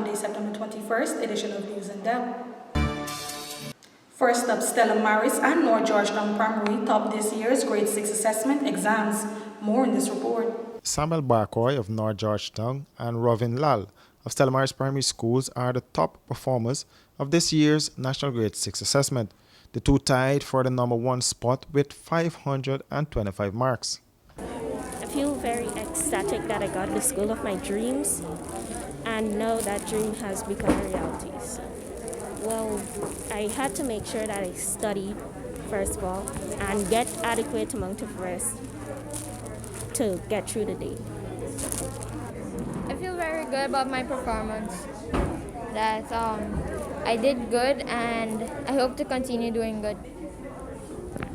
Monday, September 21st edition of News in Depth. First up, Stella Maris and North Georgetown Primary top this year's grade 6 assessment exams. More in this report. Samuel Barcoy of North Georgetown and Rovin Lal of Stella Maris Primary Schools are the top performers of this year's National Grade 6 assessment. The two tied for the number one spot with 525 marks. I feel very ecstatic that I got the school of my dreams and know that dream has become a reality. So, well, I had to make sure that I studied, first of all, and get adequate amount of rest to get through the day. I feel very good about my performance. That I did good and I hope to continue doing good.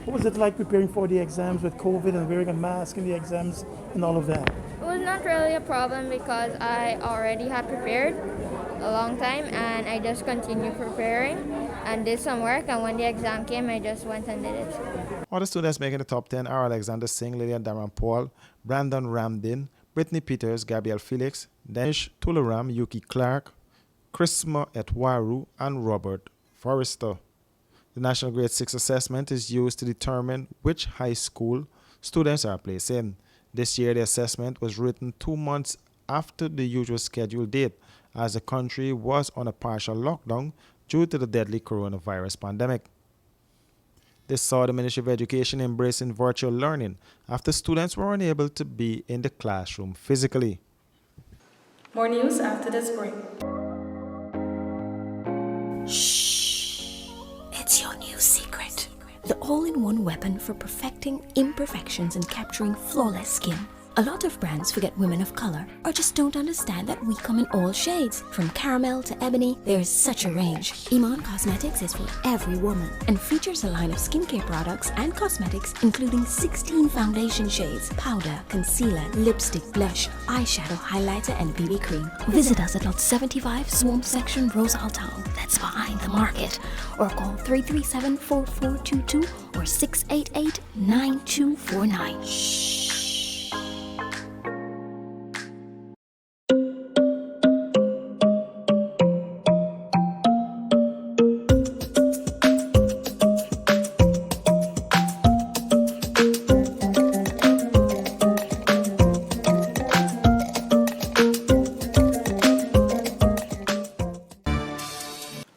What was it like preparing for the exams with COVID and wearing a mask in the exams and all of that? It was not really a problem because I already had prepared a long time and I just continued preparing and did some work, and when the exam came I just went and did it. Other students making the top 10 are Alexander Singh, Lillian Daran Paul, Brandon Ramdin, Brittany Peters, Gabrielle Felix, Danish Tularam, Yuki Clark, Chrisma Etwaru, and Robert Forrester. The National Grade 6 assessment is used to determine which high school students are placed in. This year, the assessment was written 2 months after the usual scheduled date, as the country was on a partial lockdown due to the deadly coronavirus pandemic. This saw the Ministry of Education embracing virtual learning after students were unable to be in the classroom physically. More news after this break. Shh! It's your new secret. The all-in-one weapon for perfecting imperfections and capturing flawless skin. A lot of brands forget women of color or just don't understand that we come in all shades. From caramel to ebony, there's such a range. Iman Cosmetics is for every woman and features a line of skincare products and cosmetics including 16 foundation shades, powder, concealer, lipstick, blush, eyeshadow, highlighter, and BB cream. Visit us at Lot 75 Swamp Section, Rosal Town. That's behind the market. Or call 337-4422 or 688-9249. Shh.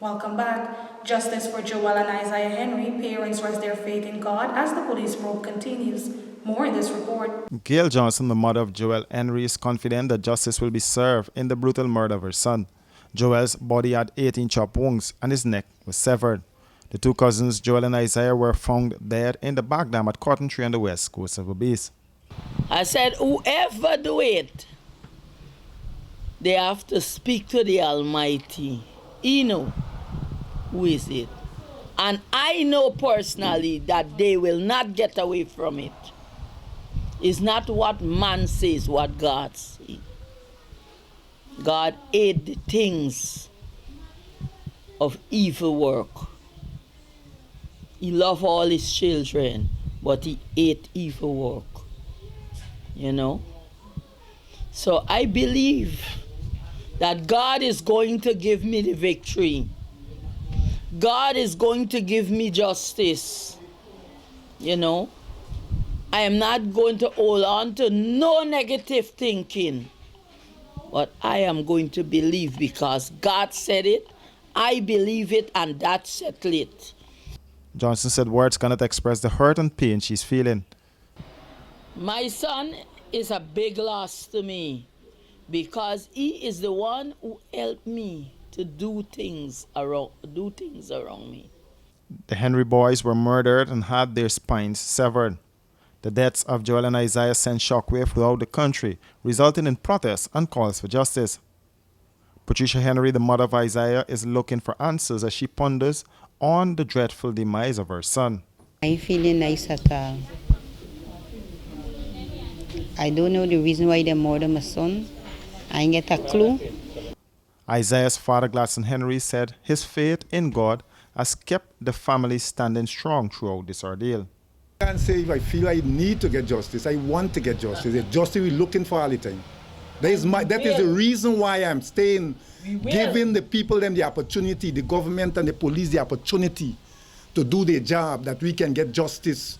Welcome back. Justice for Joel and Isaiah Henry. Parents rest their faith in God as the police probe continues. More in this report. Gail Johnson, the mother of Joel Henry, is confident that justice will be served in the brutal murder of her son. Joel's body had 18 chop wounds and his neck was severed. The two cousins, Joel and Isaiah, were found dead in the back dam at Cotton Tree on the west coast of Belize. I said, whoever do it, they have to speak to the Almighty. He know who is it. And I know personally that they will not get away from it. It's not what man says, what God says. God ate the things of evil work. He loved all his children, but he ate evil work. You know? So I believe that God is going to give me the victory. God is going to give me justice. You know? I am not going to hold on to no negative thinking. But I am going to believe because God said it, I believe it, and that settled it. Johnson said words cannot express the hurt and pain she's feeling. My son is a big loss to me because he is the one who helped me to do things around me. The Henry boys were murdered and had their spines severed. The deaths of Joel and Isaiah sent shockwave throughout the country, resulting in protests and calls for justice. Patricia Henry, the mother of Isaiah, is looking for answers as she ponders on the dreadful demise of her son. I'm feeling nice at all. I don't know the reason why they murdered my son. I ain't get a clue. Isaiah's father, Gladson Henry, said his faith in God has kept the family standing strong throughout this ordeal. I can't say if I feel I need to get justice. I want to get justice. The justice we're looking for all the time. That is the reason why I'm staying, We will. giving the people them the opportunity, the government and the police the opportunity to do their job, that we can get justice.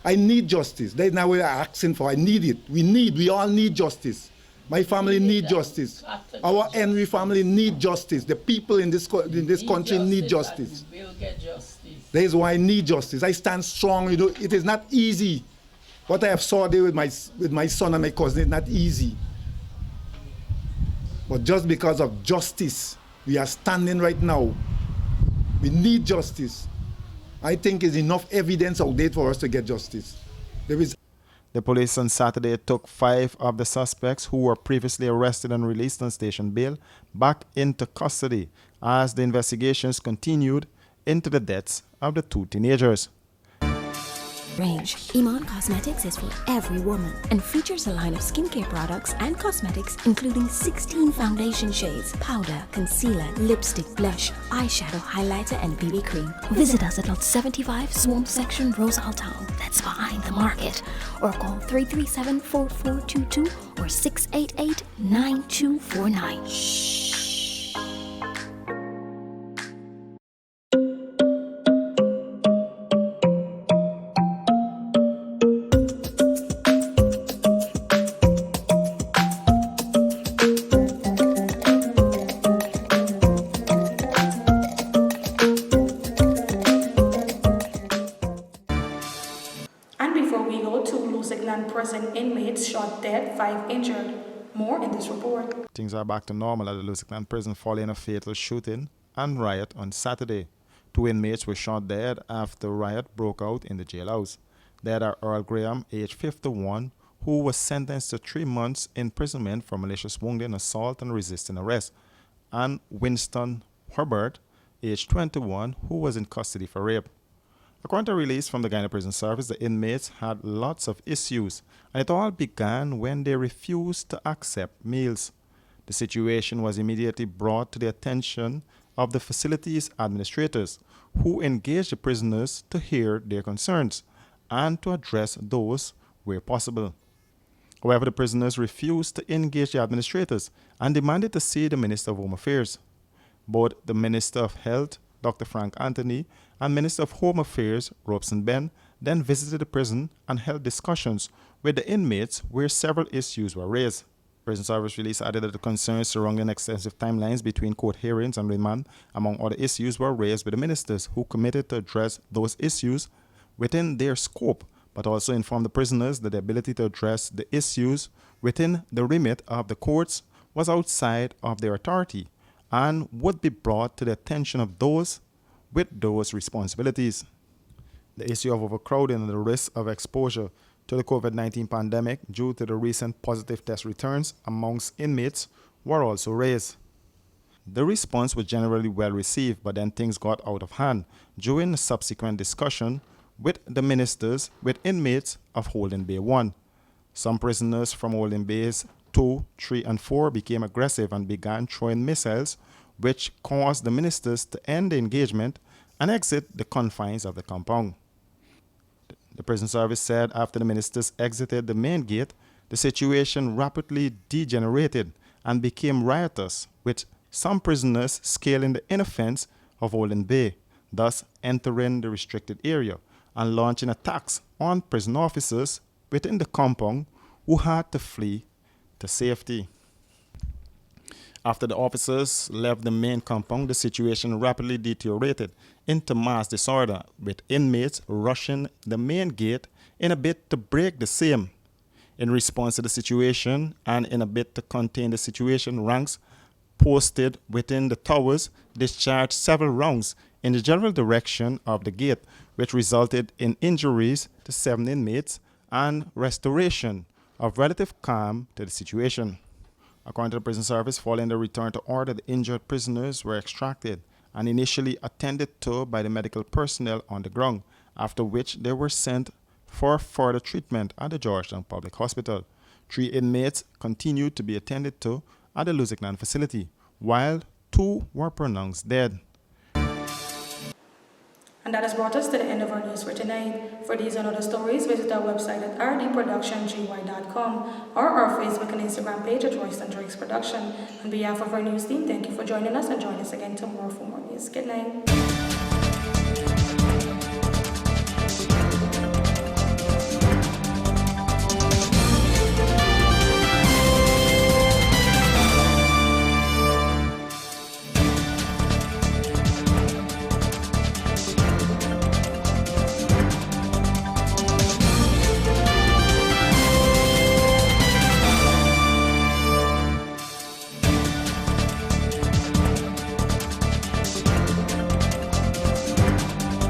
I need justice. That's not what I'm asking for. I need it. We all need justice. My family need justice. Our Henry family need justice. The people in this country need justice. We will get justice. That is why I need justice. I stand strong. You know, it is not easy. What I have saw there with my son and my cousin is not easy. But just because of justice, we are standing right now. We need justice. I think there's enough evidence out there for us to get justice. There is. The police on Saturday took 5 of the suspects who were previously arrested and released on station bail back into custody as the investigations continued into the deaths of the 2 teenagers. Range. Iman Cosmetics is for every woman and features a line of skincare products and cosmetics including 16 foundation shades, powder, concealer, lipstick, blush, eyeshadow, highlighter, and BB cream. Visit us at Lot 75, Swamp Section, Rosal Town. That's behind the market. Or call 337-4422 or 688-9249. Shh. And before we go to Lusignan prison, inmates shot dead, 5 injured. More in this report. Things are back to normal at the Lusignan prison following a fatal shooting and riot on Saturday. 2 inmates were shot dead after a riot broke out in the jailhouse. Dead are Earl Graham, age 51, who was sentenced to 3 months imprisonment for malicious wounding, assault, and resisting arrest, and Winston Herbert, age 21, who was in custody for rape. According to a release from the Guyana Prison Service, the inmates had lots of issues, and it all began when they refused to accept meals. The situation was immediately brought to the attention of the facility's administrators, who engaged the prisoners to hear their concerns and to address those where possible. However, the prisoners refused to engage the administrators and demanded to see the Minister of Home Affairs. Both the Minister of Health, Dr. Frank Anthony, and Minister of Home Affairs, Robson Ben, then visited the prison and held discussions with the inmates where several issues were raised. Prison Service release added that the concerns surrounding extensive timelines between court hearings and remand, among other issues, were raised with the ministers, who committed to address those issues within their scope, but also informed the prisoners that the ability to address the issues within the remit of the courts was outside of their authority and would be brought to the attention of those with those responsibilities. The issue of overcrowding and the risk of exposure to the COVID-19 pandemic due to the recent positive test returns amongst inmates were also raised. The response was generally well received, but then things got out of hand during the subsequent discussion with the ministers with inmates of Holding Bay 1. Some prisoners from Holding Bays 2, 3, and 4 became aggressive and began throwing missiles, which caused the ministers to end the engagement and exit the confines of the compound. The prison service said after the ministers exited the main gate, the situation rapidly degenerated and became riotous, with some prisoners scaling the inner fence of Holding Bay, thus entering the restricted area and launching attacks on prison officers within the compound who had to flee to safety. After the officers left the main compound, the situation rapidly deteriorated into mass disorder, with inmates rushing the main gate in a bid to break the same. In response to the situation and in a bid to contain the situation, ranks posted within the towers discharged several rounds in the general direction of the gate, which resulted in injuries to 7 inmates and restoration of relative calm to the situation. According to the prison service, following the return to order, the injured prisoners were extracted and initially attended to by the medical personnel on the ground, after which they were sent for further treatment at the Georgetown Public Hospital. 3 inmates continued to be attended to at the Lusignan facility, while 2 were pronounced dead. And that has brought us to the end of our news for tonight. For these and other stories, visit our website at rdproductiongy.com or our Facebook and Instagram page at Royston Drakes Production. On behalf of our news team, thank you for joining us and join us again tomorrow for more news. Good night.